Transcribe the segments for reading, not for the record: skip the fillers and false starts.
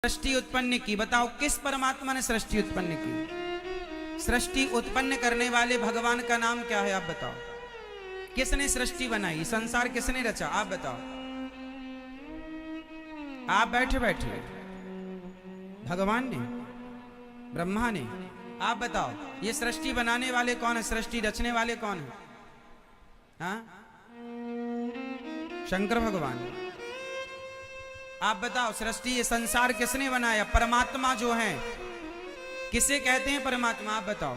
सृष्टि उत्पन्न की। बताओ किस परमात्मा ने सृष्टि उत्पन्न की? सृष्टि उत्पन्न करने वाले भगवान का नाम क्या है? आप बताओ। किसने सृष्टि बनाई? संसार किसने रचा? आप बताओ। आप बैठे बैठे भगवान ने, ब्रह्मा ने। आप बताओ ये सृष्टि बनाने वाले कौन है? सृष्टि रचने वाले कौन है? हाँ, शंकर भगवान। आप बताओ सृष्टि ये संसार किसने बनाया? परमात्मा जो है किसे कहते हैं परमात्मा? आप बताओ।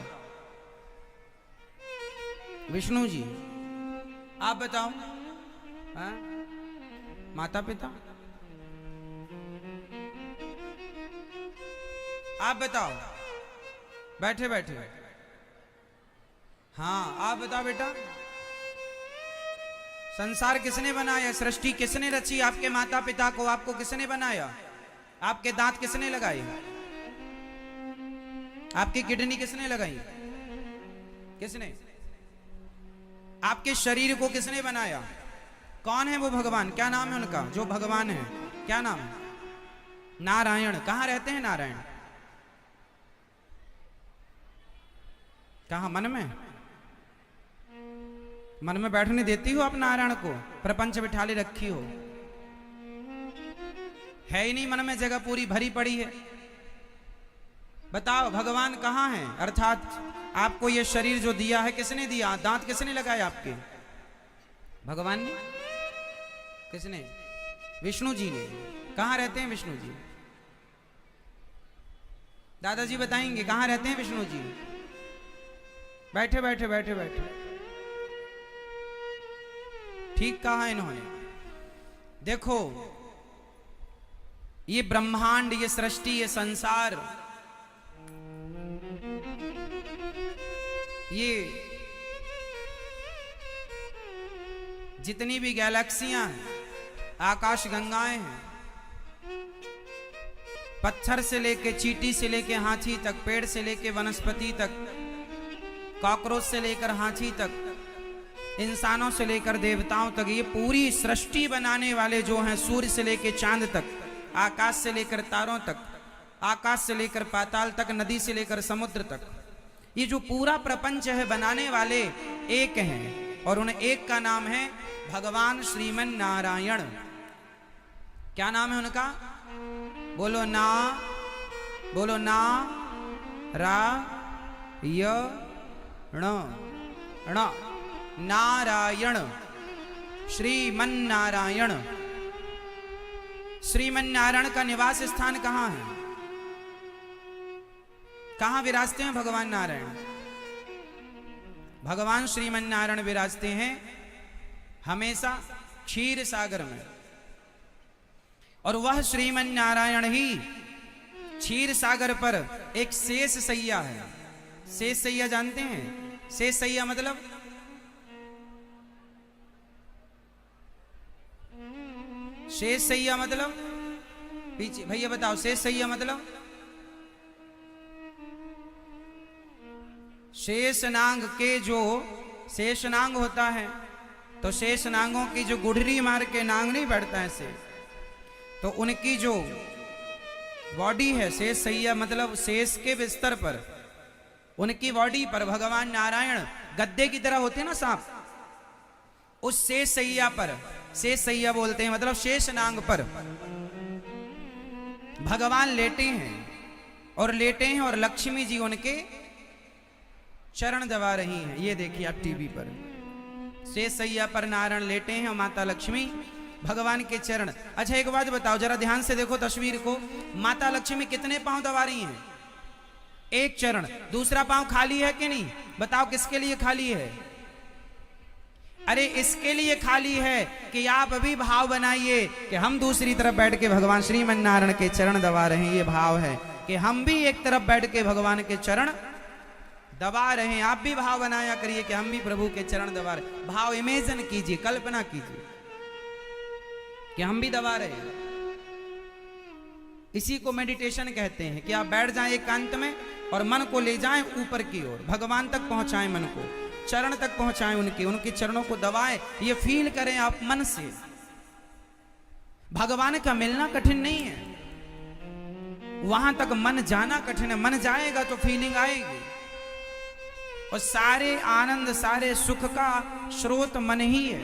विष्णु जी। आप बताओ। हाँ? माता पिता। आप बताओ बैठे बैठे। हाँ आप बताओ बेटा, संसार किसने बनाया? सृष्टि किसने रची? आपके माता पिता को आपको किसने बनाया? आपके दांत किसने लगाए? आपकी किडनी किसने लगाई? किसने? आपके शरीर को किसने बनाया? कौन है वो भगवान? क्या नाम है उनका? जो भगवान है क्या नाम है? नारायण। कहां रहते हैं नारायण? कहां? मन में? मन में बैठने देती हो आप नारायण को? प्रपंच बिठा ले रखी हो? है ही नहीं मन में जगह, पूरी भरी पड़ी है। बताओ भगवान कहाँ है? अर्थात आपको ये शरीर जो दिया है किसने दिया? दांत किसने लगाए आपके? भगवान ने। किसने? विष्णु जी ने। कहाँ रहते हैं विष्णु जी? दादाजी बताएंगे कहाँ रहते हैं विष्णु जी? बैठे बैठे बैठे बैठे। ठीक कहा इन्होंने। देखो ये ब्रह्मांड, ये सृष्टि, ये संसार, ये जितनी भी गैलेक्सियां हैं, आकाश गंगाएं हैं, पत्थर से लेके चींटी से लेके हाथी तक, पेड़ से लेके वनस्पति तक, कॉकरोच से लेकर हाथी तक, इंसानों से लेकर देवताओं तक, ये पूरी सृष्टि बनाने वाले जो हैं, सूर्य से लेकर चांद तक, आकाश से लेकर तारों तक, आकाश से लेकर पाताल तक, नदी से लेकर समुद्र तक, ये जो पूरा प्रपंच है बनाने वाले एक हैं, और उन एक का नाम है भगवान श्रीमन नारायण। क्या नाम है उनका? बोलो ना, बोलो ना रा य ण, नारायण, श्रीमन नारायण। श्रीमन नारायण का निवास स्थान कहां है? कहां विराजते हैं भगवान नारायण? भगवान श्रीमन नारायण विराजते हैं हमेशा क्षीर सागर में, और वह श्रीमन नारायण ही क्षीर सागर पर एक शेष सैया है। शेष सैया जानते हैं? शेष सैया मतलब शेष सैया मतलब, पीछे भैया बताओ, शेष सैया मतलब? शेषनाग के जो शेषनाग होता है, तो शेषनागों की जो गुढ़री मार के नांग नहीं बैठता है ऐसे, तो उनकी जो बॉडी है, शेष सैया मतलब शेष के बिस्तर पर, उनकी बॉडी पर भगवान नारायण गद्दे की तरह होते हैं ना सांप, उस शेष सैया पर, शेष सैया बोलते हैं मतलब शेषनाग पर भगवान लेटे हैं, और लेटे हैं और लक्ष्मी जी उनके चरण दबा रही हैं। ये देखिए आप टीवी पर, शेष सैया पर नारायण लेटे हैं और माता लक्ष्मी भगवान के चरण। अच्छा एक बात बताओ, जरा ध्यान से देखो तस्वीर को। माता लक्ष्मी कितने पांव दबा रही हैं? एक चरण। दूसरा पांव खाली है कि नहीं? बताओ किसके लिए खाली है? अरे इसके लिए खाली है कि आप अभी भाव बनाइए कि हम दूसरी तरफ बैठ के भगवान श्रीमन नारायण के चरण दबा रहे हैं। ये भाव है कि हम भी एक तरफ बैठ के भगवान के चरण दबा रहे हैं। आप भी भाव बनाया करिए कि हम भी प्रभु के चरण दबा रहे। भाव इमेजिन कीजिए, कल्पना कीजिए कि हम भी दबा रहे हैं। इसी को मेडिटेशन कहते हैं कि आप बैठ जाएं एकांत में और मन को ले जाएं ऊपर की ओर, भगवान तक पहुंचाएं मन को, चरण तक पहुंचाएं उनके चरणों को दबाएं। ये फील करें आप मन से। भगवान का मिलना कठिन नहीं है। वहां तक मन जाना कठिन है। मन जाएगा तो फीलिंग आएगी, और सारे आनंद सारे सुख का स्रोत मन ही है।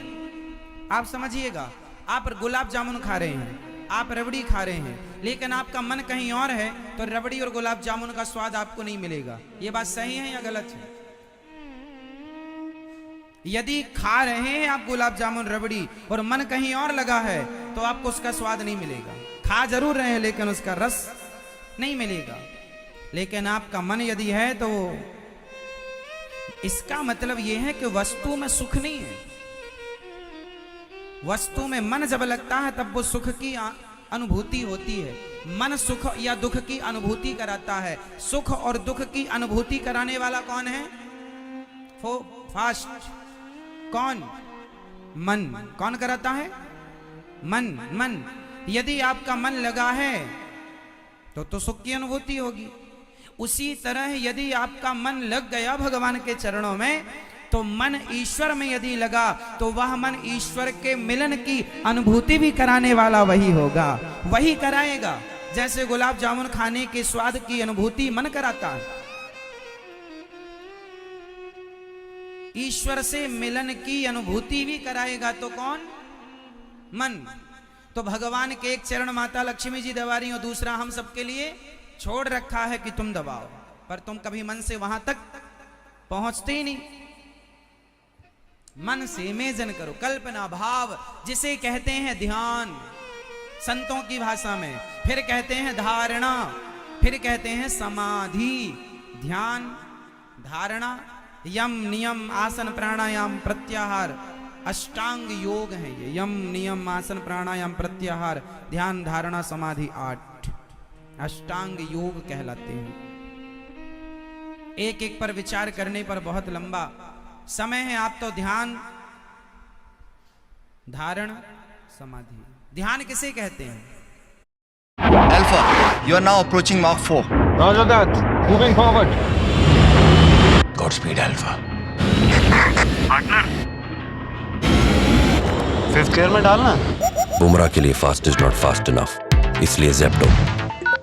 आप समझिएगा, आप गुलाब जामुन खा रहे हैं, आप रबड़ी खा रहे हैं, लेकिन आपका मन कहीं और है, तो रबड़ी और गुलाब जामुन का स्वाद आपको नहीं मिलेगा। ये बात सही है या गलत है? यदि खा रहे हैं आप गुलाब जामुन रबड़ी और मन कहीं और लगा है, तो आपको उसका स्वाद नहीं मिलेगा। खा जरूर रहे हैं लेकिन उसका रस नहीं मिलेगा। लेकिन आपका मन यदि है, तो इसका मतलब यह है कि वस्तु में सुख नहीं है। वस्तु में मन जब लगता है तब वो सुख की अनुभूति होती है। मन सुख या दुख की अनुभूति कराता है। सुख और दुख की अनुभूति कराने वाला कौन है? फास्ट कौन? मन। कौन कराता है? मन। यदि आपका मन लगा है तो सुख की अनुभूति होगी। उसी तरह यदि आपका मन लग गया भगवान के चरणों में, तो मन ईश्वर में यदि लगा, तो वह मन ईश्वर के मिलन की अनुभूति भी कराने वाला वही होगा, वही कराएगा। जैसे गुलाब जामुन खाने के स्वाद की अनुभूति मन कराता है, ईश्वर से मिलन की अनुभूति भी कराएगा तो कौन? मन। तो भगवान के एक चरण माता लक्ष्मी जी दबा रही हो, दूसरा हम सबके लिए छोड़ रखा है कि तुम दबाओ, पर तुम कभी मन से वहां तक पहुंचते ही नहीं। मन से इमेजिन करो, कल्पना भाव, जिसे कहते हैं ध्यान संतों की भाषा में, फिर कहते हैं धारणा, फिर कहते हैं समाधि। ध्यान, धारणा, यम नियम आसन प्राणायाम प्रत्याहार, अष्टांग योग है ये। यम नियम आसन प्राणायाम प्रत्याहार, ध्यान धारणा समाधि, 8 अष्टांग योग कहलाते हैं। एक एक पर विचार करने पर बहुत लंबा समय है। आप तो ध्यान, धारण, समाधि। ध्यान किसे कहते हैं? Alpha, you are now approaching Mark 4. Roger that. Moving forward. Godspeed, Alpha. Partner. 5th gear में डालना। बुमराह के लिए fast is not fast enough, इसलिए Zepto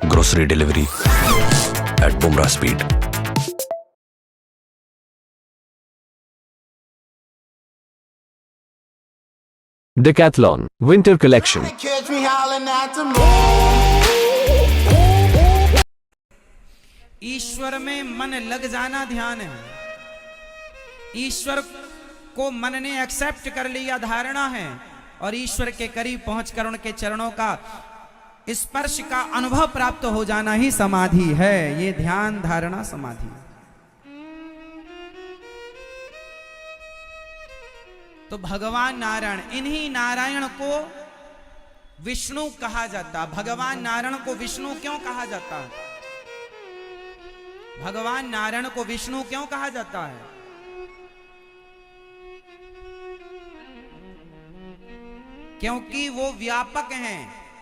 grocery delivery at Bumrah speed. Decathlon Winter Collection. ईश्वर में मन लग जाना ध्यान है। ईश्वर को मन ने एक्सेप्ट कर लिया, धारणा है, और ईश्वर के करीब पहुंचकर उनके चरणों का स्पर्श का अनुभव प्राप्त हो जाना ही समाधि है। ये ध्यान, धारणा, समाधि। तो भगवान नारायण, इन्हीं नारायण को विष्णु कहा जाता। भगवान नारायण को विष्णु क्यों कहा जाता है? भगवान नारायण को विष्णु क्यों कहा जाता है? क्योंकि वो व्यापक हैं।